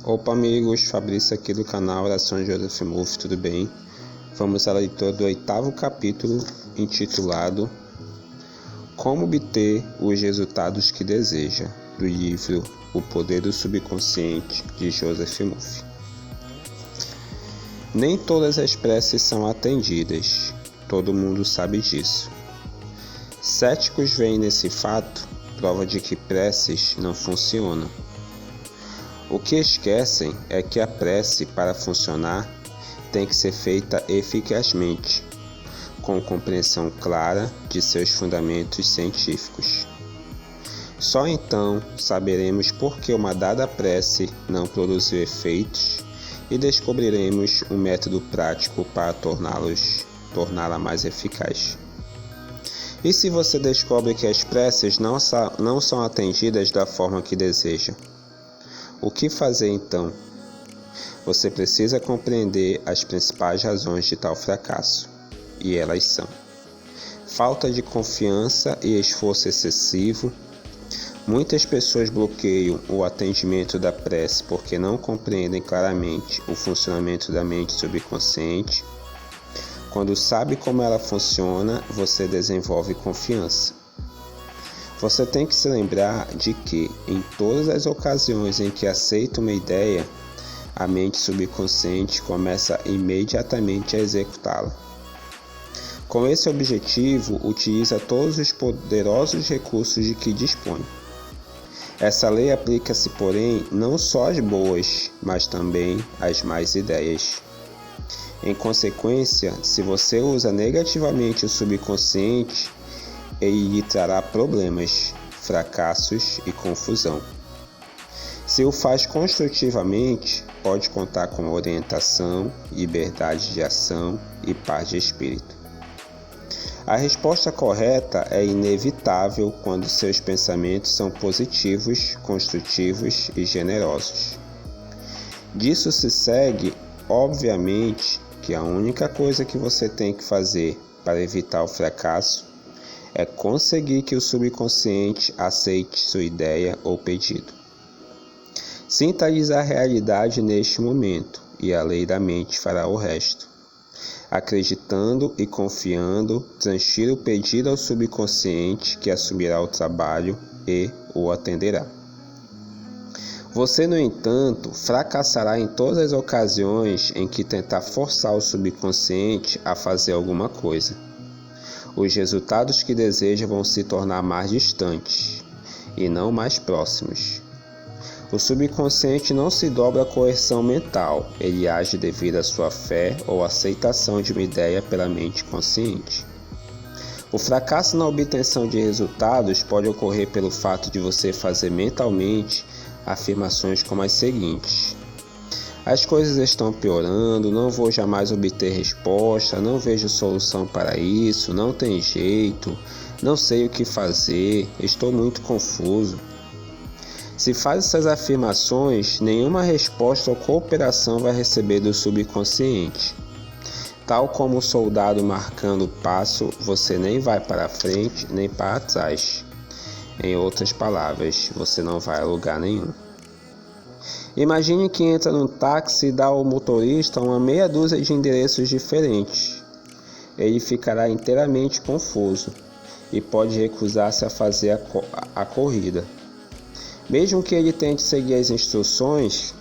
Opa amigos, Fabrício aqui do canal Orações de Joseph Murphy, tudo bem? Vamos à leitura do 8º capítulo, intitulado Como obter os resultados que deseja, do livro O Poder do Subconsciente, de Joseph Murphy. Nem todas as preces são atendidas, todo mundo sabe disso. Céticos veem nesse fato prova de que preces não funcionam. O que esquecem é que a prece, para funcionar, tem que ser feita eficazmente, com compreensão clara de seus fundamentos científicos. Só então saberemos por que uma dada prece não produziu efeitos e descobriremos um método prático para torná-la mais eficaz. E se você descobre que as preces não são atendidas da forma que deseja? O que fazer então? Você precisa compreender as principais razões de tal fracasso, e elas são: falta de confiança e esforço excessivo. Muitas pessoas bloqueiam o atendimento da prece porque não compreendem claramente o funcionamento da mente subconsciente. Quando sabe como ela funciona, você desenvolve confiança. Você tem que se lembrar de que, em todas as ocasiões em que aceita uma ideia, a mente subconsciente começa imediatamente a executá-la. Com esse objetivo, utiliza todos os poderosos recursos de que dispõe. Essa lei aplica-se, porém, não só às boas, mas também às más ideias. Em consequência, se você usa negativamente o subconsciente, ele lhe trará problemas, fracassos e confusão. Se o faz construtivamente, pode contar com orientação, liberdade de ação e paz de espírito. A resposta correta é inevitável quando seus pensamentos são positivos, construtivos e generosos. Disso se segue, obviamente, que a única coisa que você tem que fazer para evitar o fracasso é conseguir que o subconsciente aceite sua ideia ou pedido. Sinta-lhes a realidade neste momento, e a lei da mente fará o resto. Acreditando e confiando, transfira o pedido ao subconsciente, que assumirá o trabalho e o atenderá. Você, no entanto, fracassará em todas as ocasiões em que tentar forçar o subconsciente a fazer alguma coisa. Os resultados que deseja vão se tornar mais distantes e não mais próximos. O subconsciente não se dobra à coerção mental, ele age devido à sua fé ou aceitação de uma ideia pela mente consciente. O fracasso na obtenção de resultados pode ocorrer pelo fato de você fazer mentalmente afirmações como as seguintes: as coisas estão piorando, não vou jamais obter resposta, não vejo solução para isso, não tem jeito, não sei o que fazer, estou muito confuso. Se faz essas afirmações, nenhuma resposta ou cooperação vai receber do subconsciente. Tal como o soldado marcando o passo, você nem vai para frente nem para trás. Em outras palavras, você não vai a lugar nenhum. Imagine que entra num táxi e dá ao motorista uma meia dúzia de endereços diferentes. Ele ficará inteiramente confuso e pode recusar-se a fazer a corrida. Mesmo que ele tente seguir as instruções,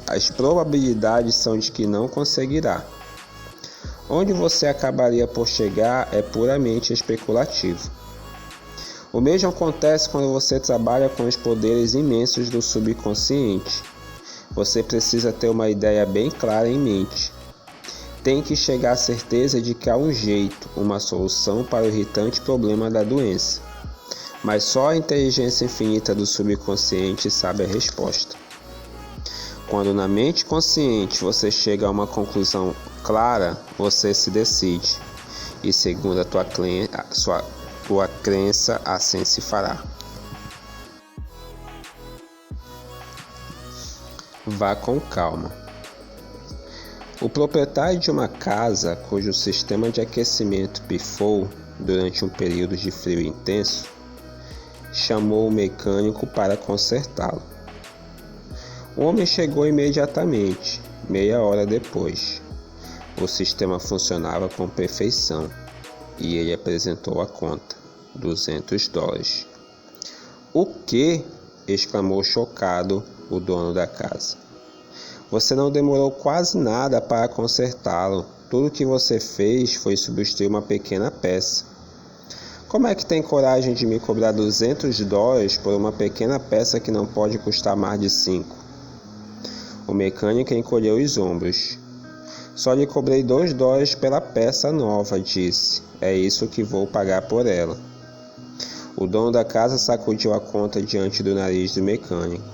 as probabilidades são de que não conseguirá. Onde você acabaria por chegar é puramente especulativo. O mesmo acontece quando você trabalha com os poderes imensos do subconsciente. Você precisa ter uma ideia bem clara em mente. Tem que chegar à certeza de que há um jeito, uma solução para o irritante problema da doença. Mas só a inteligência infinita do subconsciente sabe a resposta. Quando na mente consciente você chega a uma conclusão clara, você se decide. E segundo a tua crença, assim se fará. Vá com calma. O proprietário de uma casa cujo sistema de aquecimento pifou durante um período de frio intenso chamou o mecânico para consertá-lo. O homem chegou imediatamente, meia hora depois. O sistema funcionava com perfeição e ele apresentou a conta, $200. O quê? Exclamou chocado o dono da casa. Você não demorou quase nada para consertá-lo. Tudo que você fez foi substituir uma pequena peça. Como é que tem coragem de me cobrar $200 por uma pequena peça que não pode custar mais de 5? O mecânico encolheu os ombros. Só lhe cobrei $2 pela peça nova, disse. É isso que vou pagar por ela. O dono da casa sacudiu a conta diante do nariz do mecânico.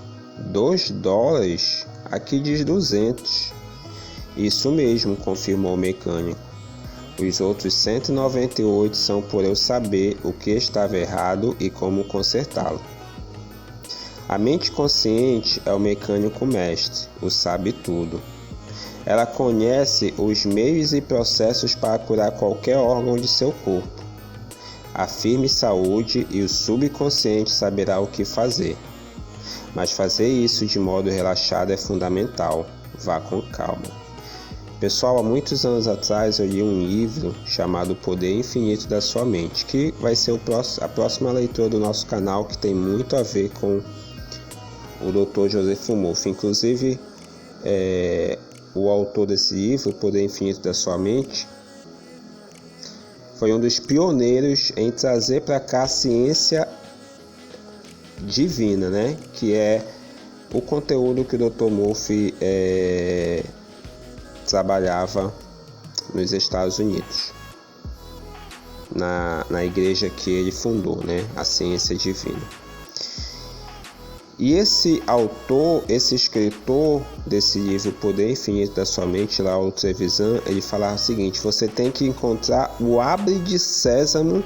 $2? Aqui diz 200. Isso mesmo, confirmou o mecânico. Os outros 198 são por eu saber o que estava errado e como consertá-lo. A mente consciente é o mecânico mestre, o sabe tudo. Ela conhece os meios e processos para curar qualquer órgão de seu corpo. Afirme saúde e o subconsciente saberá o que fazer. Mas fazer isso de modo relaxado é fundamental. Vá com calma. Pessoal, há muitos anos atrás eu li um livro chamado Poder Infinito da Sua Mente, que vai ser a próxima leitura do nosso canal, que tem muito a ver com o Dr. Joseph Murphy. Inclusive, o autor desse livro, Poder Infinito da Sua Mente, foi um dos pioneiros em trazer para cá a ciência divina, né? Que é o conteúdo que o Dr. Murphy trabalhava nos Estados Unidos, na igreja que ele fundou, né? A ciência divina. E esse autor, esse escritor desse livro Poder Infinito da Sua Mente, lá o Trevisan, ele falava o seguinte: você tem que encontrar o abre de sésamo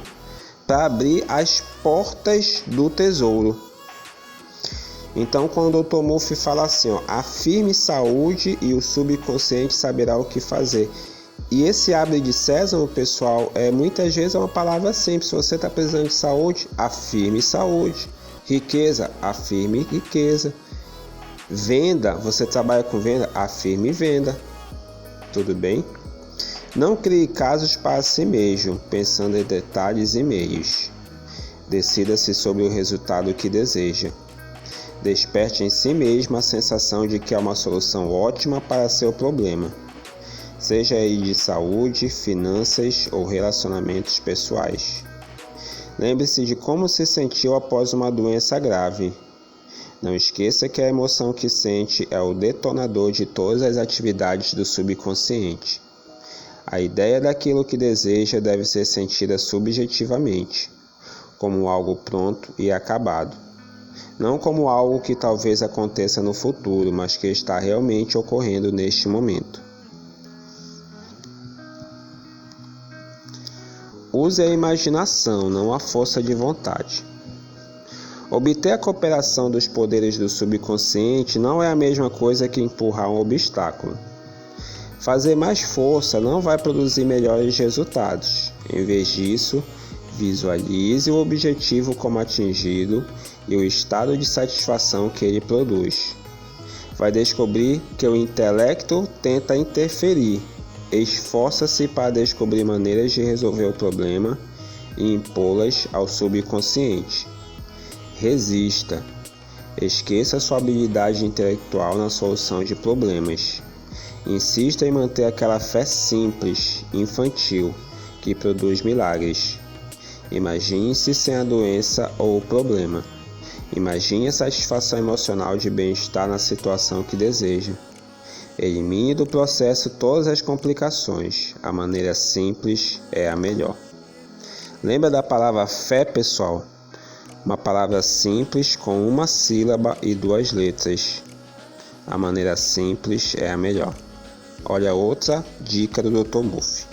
para abrir as portas do tesouro. Então, quando o Dr. Murphy fala assim, afirme saúde e o subconsciente saberá o que fazer. E esse abre de sésamo, pessoal, muitas vezes é uma palavra simples. Se você está precisando de saúde, afirme saúde. Riqueza, afirme riqueza. Venda, você trabalha com venda, afirme venda. Tudo bem? Não crie casos para si mesmo, pensando em detalhes e meios. Decida-se sobre o resultado que deseja. Desperte em si mesmo a sensação de que há uma solução ótima para seu problema, seja ele de saúde, finanças ou relacionamentos pessoais. Lembre-se de como se sentiu após uma doença grave. Não esqueça que a emoção que sente é o detonador de todas as atividades do subconsciente. A ideia daquilo que deseja deve ser sentida subjetivamente, como algo pronto e acabado. Não como algo que talvez aconteça no futuro, mas que está realmente ocorrendo neste momento. Use a imaginação, não a força de vontade. Obter a cooperação dos poderes do subconsciente não é a mesma coisa que empurrar um obstáculo. Fazer mais força não vai produzir melhores resultados. Em vez disso, visualize o objetivo como atingido e o estado de satisfação que ele produz. Vai descobrir que o intelecto tenta interferir. Esforça-se para descobrir maneiras de resolver o problema e impô-las ao subconsciente. Resista. Esqueça sua habilidade intelectual na solução de problemas. Insista em manter aquela fé simples, infantil, que produz milagres. Imagine-se sem a doença ou o problema. Imagine a satisfação emocional de bem-estar na situação que deseja. Elimine do processo todas as complicações. A maneira simples é a melhor. Lembra da palavra fé, pessoal? Uma palavra simples com uma sílaba e 2 letras. A maneira simples é a melhor. Olha outra dica do Dr. Murphy.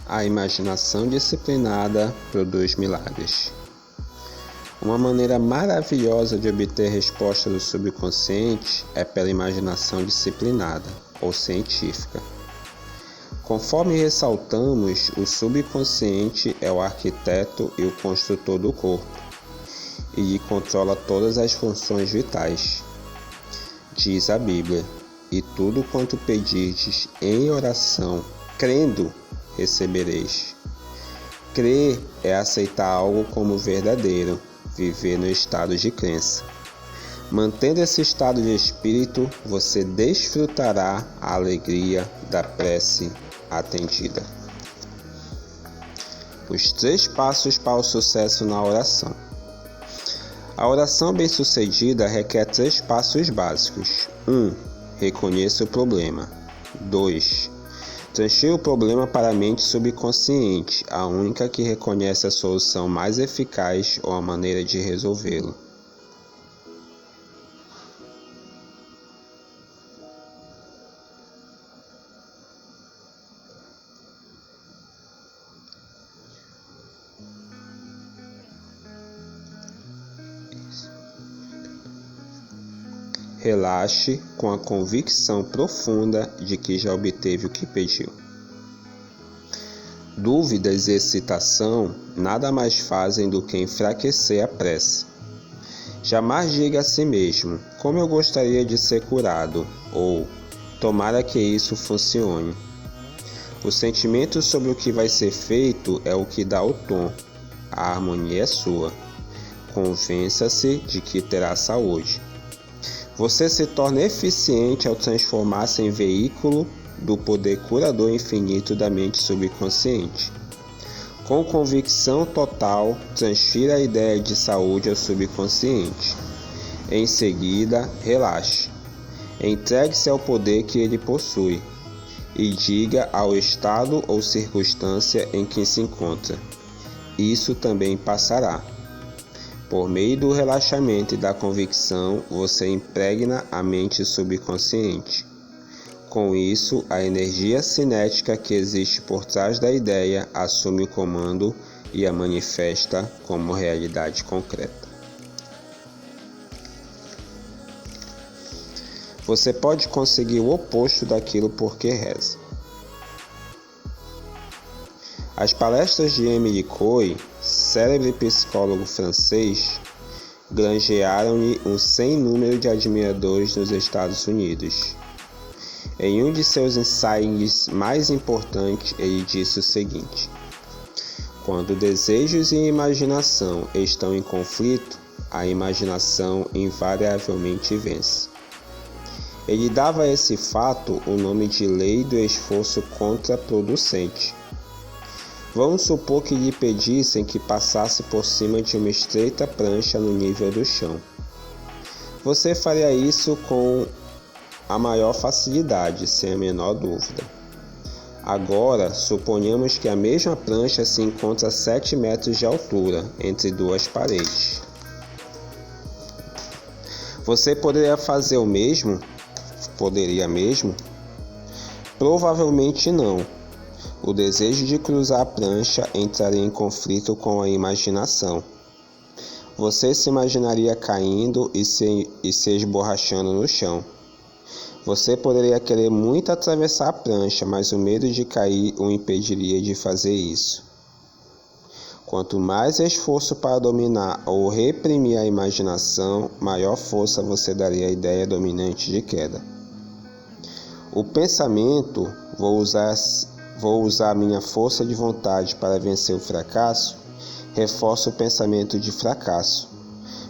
A imaginação disciplinada produz milagres. Uma maneira maravilhosa de obter resposta do subconsciente é pela imaginação disciplinada ou científica. Conforme ressaltamos, o subconsciente é o arquiteto e o construtor do corpo. e lhe controla todas as funções vitais. Diz a Bíblia: e tudo quanto pedirdes em oração, crendo, recebereis. Crer é aceitar algo como verdadeiro, viver no estado de crença. Mantendo esse estado de espírito, você desfrutará a alegria da prece atendida. Os 3 passos para o sucesso na oração. A oração bem-sucedida requer 3 passos básicos. 1. Reconheça o problema. 2. Transfira o problema para a mente subconsciente, a única que reconhece a solução mais eficaz ou a maneira de resolvê-lo. Relaxe com a convicção profunda de que já obteve o que pediu. Dúvidas e excitação nada mais fazem do que enfraquecer a prece. Jamais diga a si mesmo: como eu gostaria de ser curado, ou tomara que isso funcione. O sentimento sobre o que vai ser feito é o que dá o tom. A harmonia é sua. Convença-se de que terá saúde. Você se torna eficiente ao transformar-se em veículo do poder curador infinito da mente subconsciente. Com convicção total, transfira a ideia de saúde ao subconsciente. Em seguida, relaxe. Entregue-se ao poder que ele possui e diga ao estado ou circunstância em que se encontra: isso também passará. Por meio do relaxamento e da convicção, você impregna a mente subconsciente. Com isso, a energia cinética que existe por trás da ideia assume o comando e a manifesta como realidade concreta. Você pode conseguir o oposto daquilo porque reza. As palestras de Emile Coué, célebre psicólogo francês, granjearam-lhe um sem número de admiradores nos Estados Unidos. Em um de seus ensaios mais importantes, ele disse o seguinte: quando desejos e imaginação estão em conflito, a imaginação invariavelmente vence. Ele dava a esse fato o nome de lei do esforço contraproducente. Vamos supor que lhe pedissem que passasse por cima de uma estreita prancha no nível do chão. Você faria isso com a maior facilidade, sem a menor dúvida. Agora, suponhamos que a mesma prancha se encontra a 7 metros de altura, entre 2 paredes. Você poderia fazer o mesmo? Poderia mesmo? Provavelmente não. O desejo de cruzar a prancha entraria em conflito com a imaginação. Você se imaginaria caindo e se esborrachando no chão. Você poderia querer muito atravessar a prancha, mas o medo de cair o impediria de fazer isso. Quanto mais esforço para dominar ou reprimir a imaginação, maior força você daria à ideia dominante de queda. O pensamento, vou usar minha força de vontade para vencer o fracasso, reforça o pensamento de fracasso.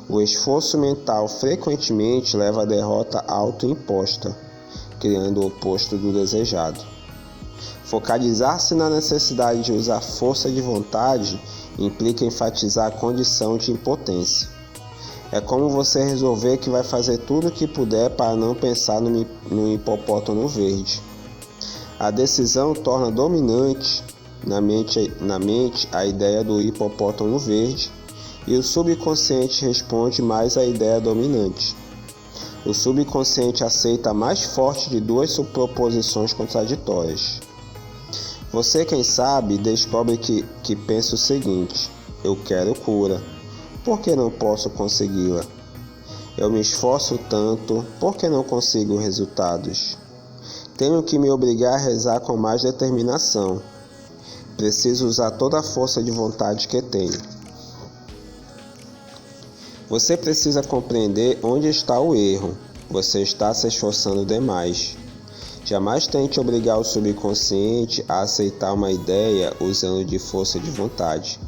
O esforço mental frequentemente leva à derrota autoimposta, criando o oposto do desejado. Focalizar-se na necessidade de usar força de vontade implica enfatizar a condição de impotência. É como você resolver que vai fazer tudo o que puder para não pensar no hipopótamo verde. A decisão torna dominante na mente a ideia do hipopótamo verde e o subconsciente responde mais à ideia dominante. O subconsciente aceita a mais forte de 2 proposições contraditórias. Você, quem sabe, descobre que pensa o seguinte: eu quero cura, por que não posso consegui-la? Eu me esforço tanto, por que não consigo resultados? Tenho que me obrigar a rezar com mais determinação. Preciso usar toda a força de vontade que tenho. Você precisa compreender onde está o erro. Você está se esforçando demais. Jamais tente obrigar o subconsciente a aceitar uma ideia usando de força de vontade.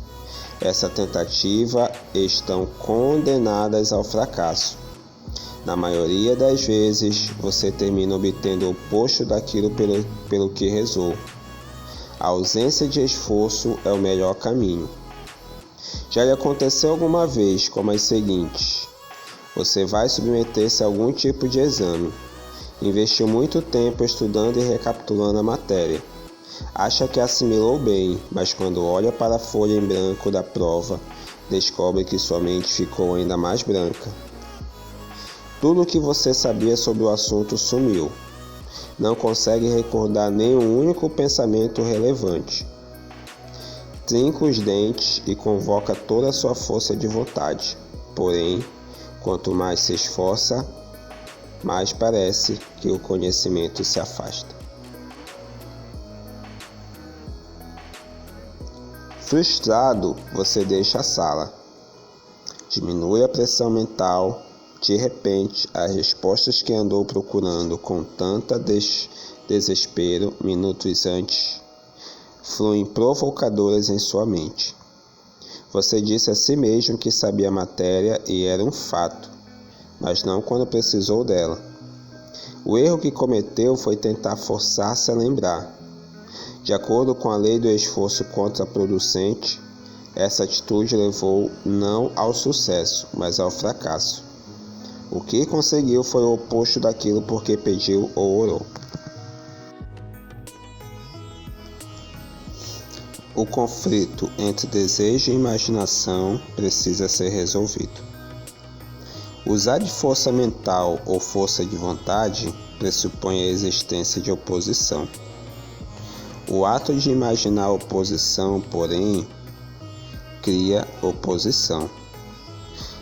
Essa tentativa estão condenadas ao fracasso. Na maioria das vezes, você termina obtendo o oposto daquilo pelo que rezou. A ausência de esforço é o melhor caminho. Já lhe aconteceu alguma vez como as seguintes: você vai submeter-se a algum tipo de exame. Investiu muito tempo estudando e recapitulando a matéria. Acha que assimilou bem, mas quando olha para a folha em branco da prova, descobre que sua mente ficou ainda mais branca. Tudo o que você sabia sobre o assunto sumiu. Não consegue recordar nenhum único pensamento relevante. Trinca os dentes e convoca toda a sua força de vontade. Porém, quanto mais se esforça, mais parece que o conhecimento se afasta. Frustrado, você deixa a sala. Diminui a pressão mental. De repente, as respostas que andou procurando com tanta desespero minutos antes fluem provocadoras em sua mente. Você disse a si mesmo que sabia a matéria e era um fato, mas não quando precisou dela. O erro que cometeu foi tentar forçar-se a lembrar. De acordo com a lei do esforço contraproducente, essa atitude levou não ao sucesso, mas ao fracasso. O que conseguiu foi o oposto daquilo porque pediu ou orou. O conflito entre desejo e imaginação precisa ser resolvido. Usar de força mental ou força de vontade pressupõe a existência de oposição. O ato de imaginar oposição, porém, cria oposição.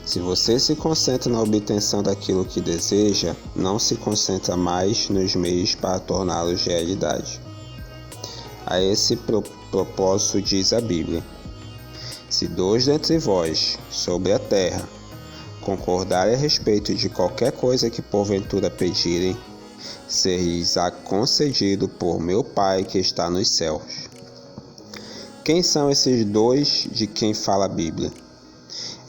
Se você se concentra na obtenção daquilo que deseja, não se concentra mais nos meios para torná-los realidade. A esse propósito diz a Bíblia: se dois dentre vós, sobre a terra, concordarem a respeito de qualquer coisa que porventura pedirem, ser-lhes-á concedido por meu Pai que está nos céus. Quem são esses dois de quem fala a Bíblia?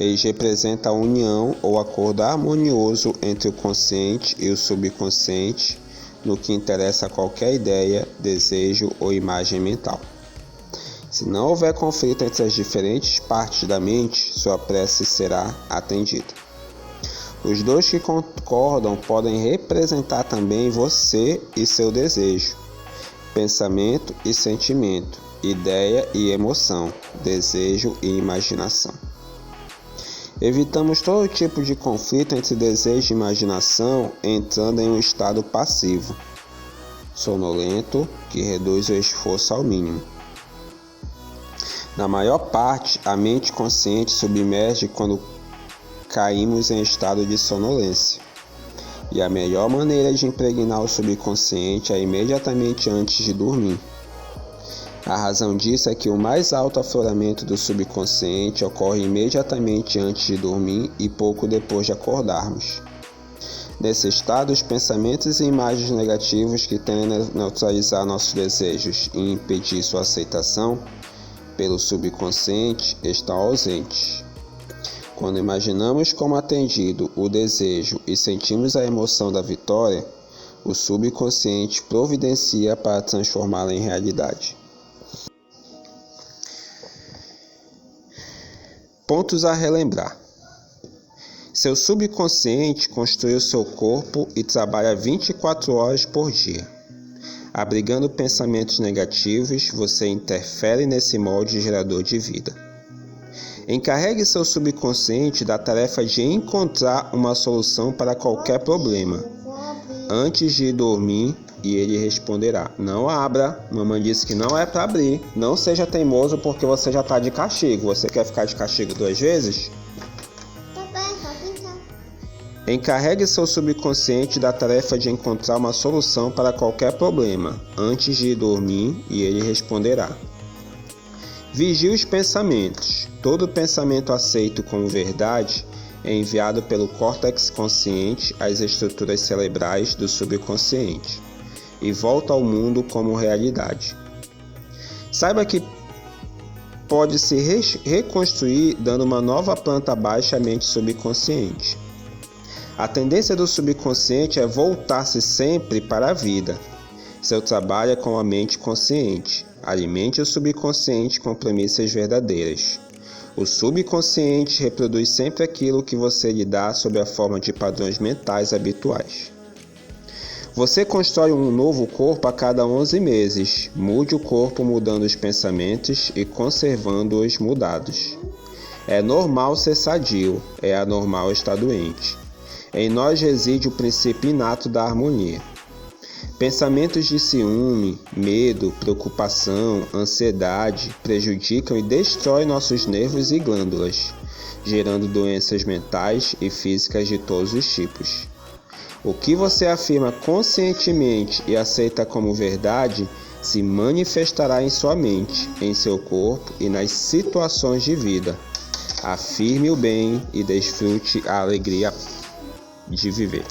Eles representam a união ou acordo harmonioso entre o consciente e o subconsciente no que interessa a qualquer ideia, desejo ou imagem mental. Se não houver conflito entre as diferentes partes da mente, sua prece será atendida. Os dois que concordam podem representar também você e seu desejo, pensamento e sentimento, ideia e emoção, desejo e imaginação. Evitamos todo tipo de conflito entre desejo e imaginação entrando em um estado passivo, sonolento, que reduz o esforço ao mínimo. Na maior parte, a mente consciente submerge quando caímos em estado de sonolência. E a melhor maneira de impregnar o subconsciente é imediatamente antes de dormir. A razão disso é que o mais alto afloramento do subconsciente ocorre imediatamente antes de dormir e pouco depois de acordarmos. Nesse estado, os pensamentos e imagens negativos que tendem a neutralizar nossos desejos e impedir sua aceitação pelo subconsciente estão ausentes. Quando imaginamos como atendido o desejo e sentimos a emoção da vitória, o subconsciente providencia para transformá-la em realidade. Pontos a relembrar. Seu subconsciente construiu seu corpo e trabalha 24 horas por dia. Abrigando pensamentos negativos, você interfere nesse molde gerador de vida. Encarregue seu subconsciente da tarefa de encontrar uma solução para qualquer problema. Antes de dormir, e ele responderá: não abra, mamãe disse que não é para abrir. Não seja teimoso porque você já está de castigo. Você quer ficar de castigo 2 vezes? Encarregue seu subconsciente da tarefa de encontrar uma solução para qualquer problema, antes de dormir, e ele responderá. Vigie os pensamentos. Todo pensamento aceito como verdade é enviado pelo córtex consciente às estruturas cerebrais do subconsciente e volta ao mundo como realidade. Saiba que pode se reconstruir dando uma nova planta baixa à mente subconsciente. A tendência do subconsciente é voltar-se sempre para a vida. Seu trabalho é com a mente consciente. Alimente o subconsciente com premissas verdadeiras. O subconsciente reproduz sempre aquilo que você lhe dá sob a forma de padrões mentais habituais. Você constrói um novo corpo a cada 11 meses. Mude o corpo mudando os pensamentos e conservando-os mudados. É normal ser sadio, é anormal estar doente. Em nós reside o princípio inato da harmonia. Pensamentos de ciúme, medo, preocupação, ansiedade prejudicam e destroem nossos nervos e glândulas, gerando doenças mentais e físicas de todos os tipos. O que você afirma conscientemente e aceita como verdade se manifestará em sua mente, em seu corpo e nas situações de vida. Afirme o bem e desfrute a alegria de viver.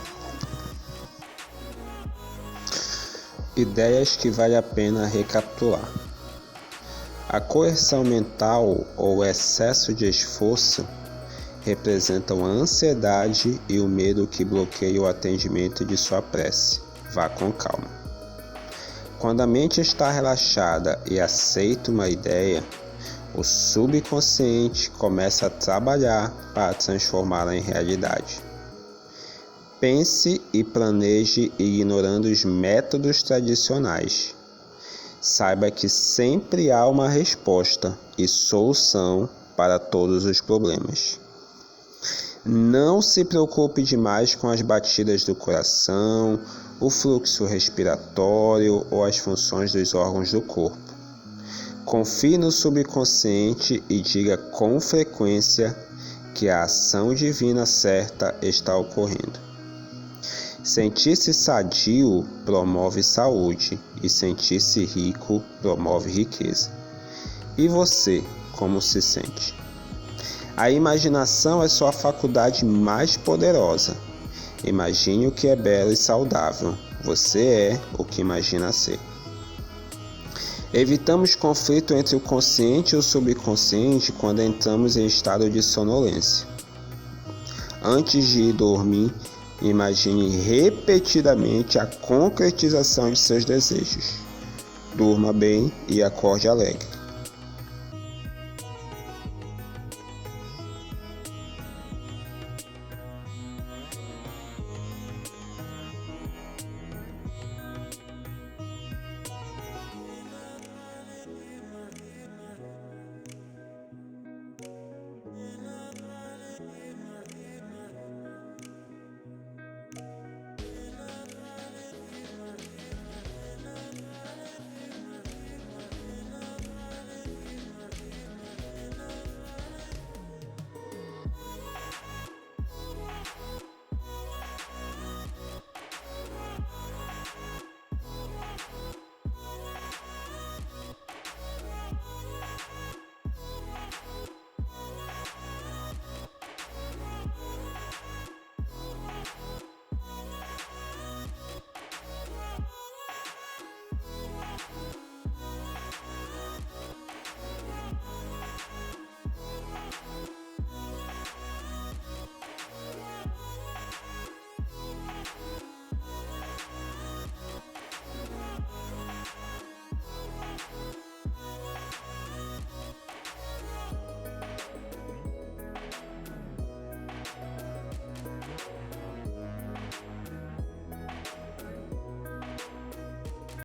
Ideias que vale a pena recapitular. A coerção mental ou excesso de esforço representam a ansiedade e o medo que bloqueiam o atendimento de sua prece. Vá com calma. Quando a mente está relaxada e aceita uma ideia, o subconsciente começa a trabalhar para transformá-la em realidade. Pense e planeje ignorando os métodos tradicionais. Saiba que sempre há uma resposta e solução para todos os problemas. Não se preocupe demais com as batidas do coração, o fluxo respiratório ou as funções dos órgãos do corpo. Confie no subconsciente e diga com frequência que a ação divina certa está ocorrendo. Sentir-se sadio promove saúde e sentir-se rico promove riqueza. E você, como se sente? A imaginação é sua faculdade mais poderosa. Imagine o que é belo e saudável. Você é o que imagina ser. Evitamos conflito entre o consciente e o subconsciente quando entramos em estado de sonolência. Antes de ir dormir, imagine repetidamente a concretização de seus desejos. Durma bem e acorde alegre.